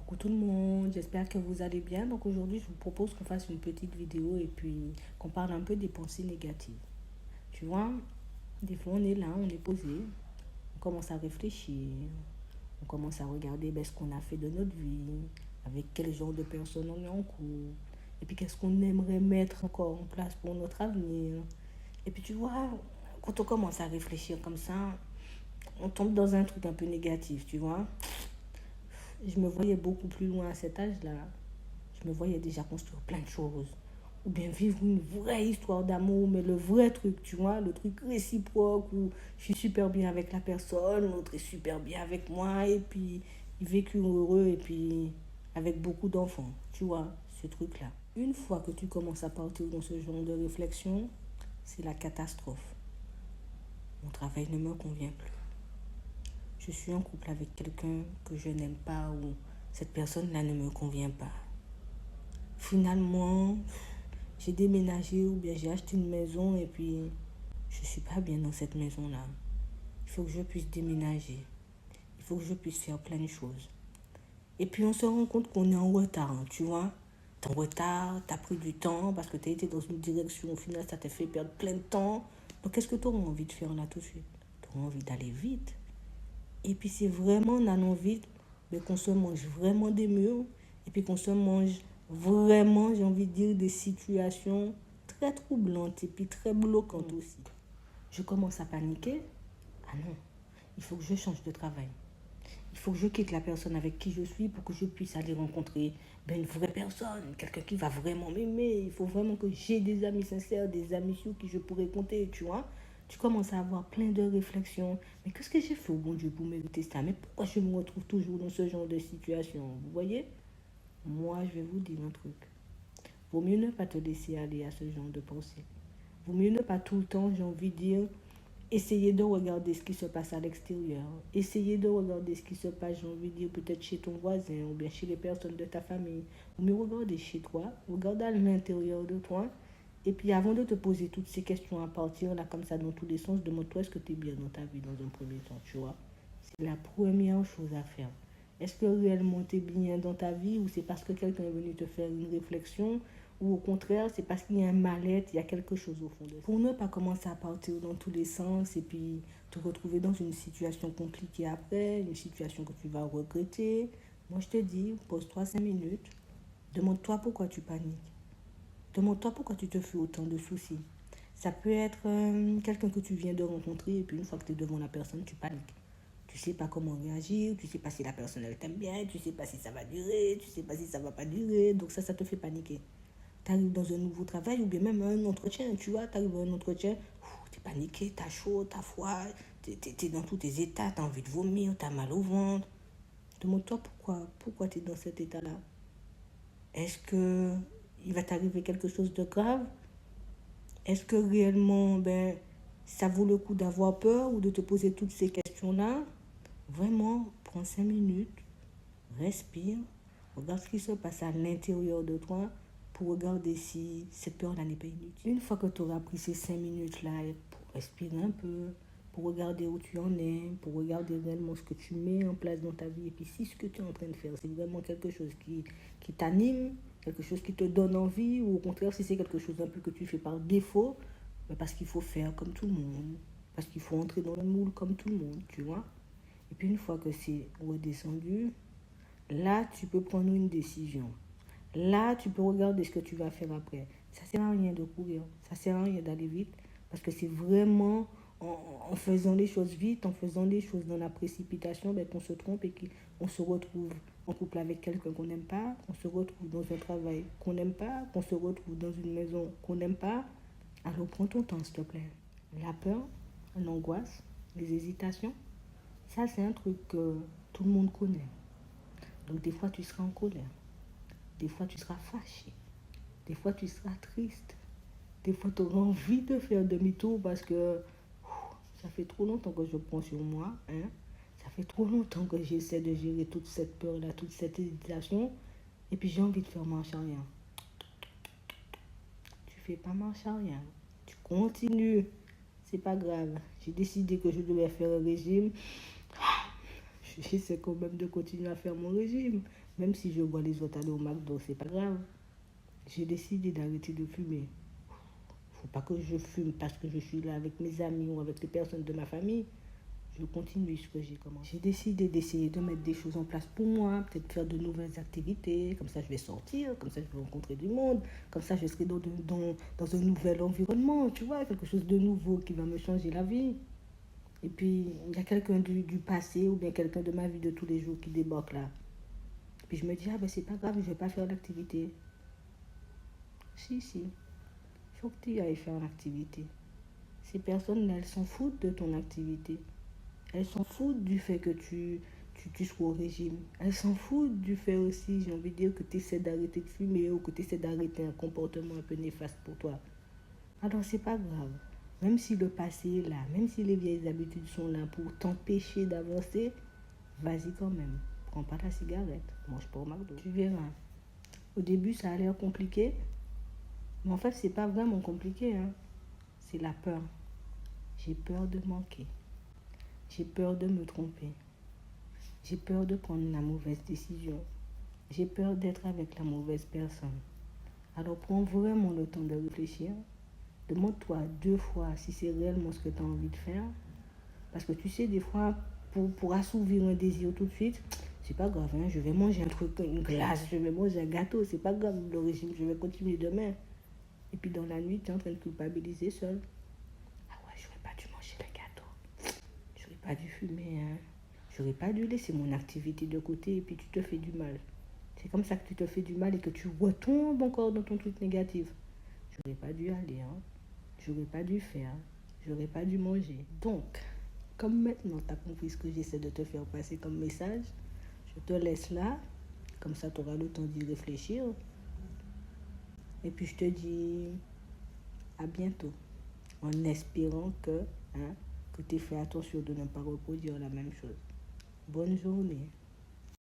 Coucou tout le monde, j'espère que vous allez bien. Donc aujourd'hui, je vous propose qu'on fasse une petite vidéo et puis qu'on parle un peu des pensées négatives. Tu vois, des fois on est là, on est posé, on commence à réfléchir, on commence à regarder ce qu'on a fait de notre vie, avec quel genre de personnes on est en couple, et puis qu'est-ce qu'on aimerait mettre encore en place pour notre avenir. Et puis tu vois, quand on commence à réfléchir comme ça, on tombe dans un truc un peu négatif, tu vois. Je me voyais beaucoup plus loin à cet âge-là. Je me voyais déjà construire plein de choses. Ou bien vivre une vraie histoire d'amour, mais le vrai truc, tu vois, le truc réciproque où je suis super bien avec la personne, l'autre est super bien avec moi, et puis ils vécu heureux, et puis avec beaucoup d'enfants, tu vois, ce truc-là. Une fois que tu commences à partir dans ce genre de réflexion, c'est la catastrophe. Mon travail ne me convient plus. Je suis en couple avec quelqu'un que je n'aime pas ou cette personne-là ne me convient pas. Finalement, j'ai déménagé ou bien j'ai acheté une maison et puis je ne suis pas bien dans cette maison-là. Il faut que je puisse déménager. Il faut que je puisse faire plein de choses. Et puis on se rend compte qu'on est en retard, hein, tu vois. T'es en retard, t'as pris du temps parce que t'as été dans une direction, au final ça t'a fait perdre plein de temps. Donc qu'est-ce que tu auras envie de faire là tout de suite? Tu auras envie d'aller vite. Et puis c'est vraiment en allant vite qu'on se mange vraiment des murs et puis qu'on se mange vraiment, j'ai envie de dire, des situations très troublantes et puis très bloquantes aussi. Je commence à paniquer. Ah non, il faut que je change de travail. Il faut que je quitte la personne avec qui je suis pour que je puisse aller rencontrer une vraie personne, quelqu'un qui va vraiment m'aimer. Il faut vraiment que j'ai des amis sincères, des amis sur qui je pourrais compter, tu vois. Tu commences à avoir plein de réflexions. Mais qu'est-ce que j'ai fait au bon Dieu pour mériter ça? Mais pourquoi je me retrouve toujours dans ce genre de situation? Vous voyez? Moi, je vais vous dire un truc. Vaut mieux ne pas te laisser aller à ce genre de pensée. Vaut mieux ne pas tout le temps, j'ai envie de dire, essayer de regarder ce qui se passe à l'extérieur. Essayer de regarder ce qui se passe, j'ai envie de dire, peut-être chez ton voisin ou bien chez les personnes de ta famille. Mais regarder chez toi, regarde à l'intérieur de toi. Et puis avant de te poser toutes ces questions à partir là comme ça dans tous les sens, demande-toi est-ce que tu es bien dans ta vie dans un premier temps, tu vois. C'est la première chose à faire. Est-ce que réellement tu es bien dans ta vie ou c'est parce que quelqu'un est venu te faire une réflexion ou au contraire, c'est parce qu'il y a un mal-être, il y a quelque chose au fond de ça. Pour ne pas commencer à partir dans tous les sens et puis te retrouver dans une situation compliquée après, une situation que tu vas regretter, moi je te dis, pose-toi 5 minutes, demande-toi pourquoi tu paniques. Demande-toi pourquoi tu te fais autant de soucis. Ça peut être quelqu'un que tu viens de rencontrer et puis une fois que tu es devant la personne, tu paniques. Tu sais pas comment réagir, tu sais pas si la personne elle t'aime bien, tu sais pas si ça va durer, tu sais pas si ça va pas durer, donc ça te fait paniquer. Tu arrives dans un nouveau travail ou bien même un entretien, tu vois, tu arrives à un entretien, tu es paniqué, tu as chaud, tu as froid, tu es dans tous tes états, tu as envie de vomir, tu as mal au ventre. Demande-toi pourquoi tu es dans cet état-là. Est-ce que il va t'arriver quelque chose de grave? Est-ce que réellement, ça vaut le coup d'avoir peur ou de te poser toutes ces questions-là? Vraiment, prends 5 minutes, respire, regarde ce qui se passe à l'intérieur de toi pour regarder si cette peur-là n'est pas inutile. Une fois que tu auras pris ces 5 minutes-là pour respirer un peu, pour regarder où tu en es, pour regarder réellement ce que tu mets en place dans ta vie, et puis si ce que tu es en train de faire, c'est vraiment quelque chose qui t'anime, quelque chose qui te donne envie, ou au contraire, si c'est quelque chose un peu que tu fais par défaut, parce qu'il faut faire comme tout le monde, parce qu'il faut entrer dans le moule comme tout le monde, tu vois. Et puis une fois que c'est redescendu, là, tu peux prendre une décision. Là, tu peux regarder ce que tu vas faire après. Ça ne sert à rien de courir. Ça ne sert à rien d'aller vite. Parce que c'est vraiment en faisant les choses vite, en faisant les choses dans la précipitation, qu'on se trompe et qu'on se retrouve en couple avec quelqu'un qu'on n'aime pas, qu'on se retrouve dans un travail qu'on n'aime pas, qu'on se retrouve dans une maison qu'on n'aime pas. Alors prends ton temps, s'il te plaît. La peur, l'angoisse, les hésitations, ça c'est un truc que tout le monde connaît. Donc des fois tu seras en colère, des fois tu seras fâché, des fois tu seras triste, des fois tu auras envie de faire demi-tour parce que ça fait trop longtemps que je prends sur moi, hein. Ça fait trop longtemps que j'essaie de gérer toute cette peur-là, toute cette hésitation, et puis j'ai envie de faire marche arrière. Tu fais pas marche arrière, tu continues, c'est pas grave. J'ai décidé que je devais faire un régime, j'essaie quand même de continuer à faire mon régime. Même si je vois les autres aller au McDo, c'est pas grave. J'ai décidé d'arrêter de fumer. Faut pas que je fume parce que je suis là avec mes amis ou avec les personnes de ma famille. Je continue ce que j'ai commencé. J'ai décidé d'essayer de mettre des choses en place pour moi, peut-être faire de nouvelles activités, comme ça je vais sortir, comme ça je vais rencontrer du monde, comme ça je serai dans un nouvel environnement, tu vois, quelque chose de nouveau qui va me changer la vie. Et puis, il y a quelqu'un du passé ou bien quelqu'un de ma vie de tous les jours qui débarque là. Puis je me dis, ah ben c'est pas grave, je vais pas faire l'activité. Si, si, il faut que tu ailles faire l'activité. Ces personnes-là, elles s'en foutent de ton activité. Elles s'en foutent du fait que tu sois au régime. Elles s'en foutent du fait aussi, j'ai envie de dire, que tu essaies d'arrêter de fumer ou que tu essaies d'arrêter un comportement un peu néfaste pour toi. Alors c'est pas grave. Même si le passé est là, même si les vieilles habitudes sont là pour t'empêcher d'avancer, vas-y quand même. Prends pas la cigarette, mange pas au McDo. Tu verras. Au début, ça a l'air compliqué, mais en fait, c'est pas vraiment compliqué, hein. C'est la peur. J'ai peur de manquer. J'ai peur de me tromper. J'ai peur de prendre la mauvaise décision. J'ai peur d'être avec la mauvaise personne. Alors prends vraiment le temps de réfléchir. Demande-toi 2 fois si c'est réellement ce que tu as envie de faire. Parce que tu sais, des fois, pour assouvir un désir tout de suite, c'est pas grave, hein, je vais manger un truc, une glace, je vais manger un gâteau, c'est pas grave, le régime, je vais continuer demain. Et puis dans la nuit, tu es en train de culpabiliser seul. Ah ouais, j'aurais pas dû manger le gâteau. J'aurais pas dû fumer, hein. J'aurais pas dû laisser mon activité de côté et puis tu te fais du mal. C'est comme ça que tu te fais du mal et que tu retombes encore dans ton truc négatif. J'aurais pas dû aller, hein. J'aurais pas dû faire. J'aurais pas dû manger. Donc, comme maintenant tu as compris ce que j'essaie de te faire passer comme message, je te laisse là. Comme ça, tu auras le temps d'y réfléchir. Et puis, je te dis à bientôt. En espérant que tu aies fait attention de ne pas reproduire la même chose. Bonne journée.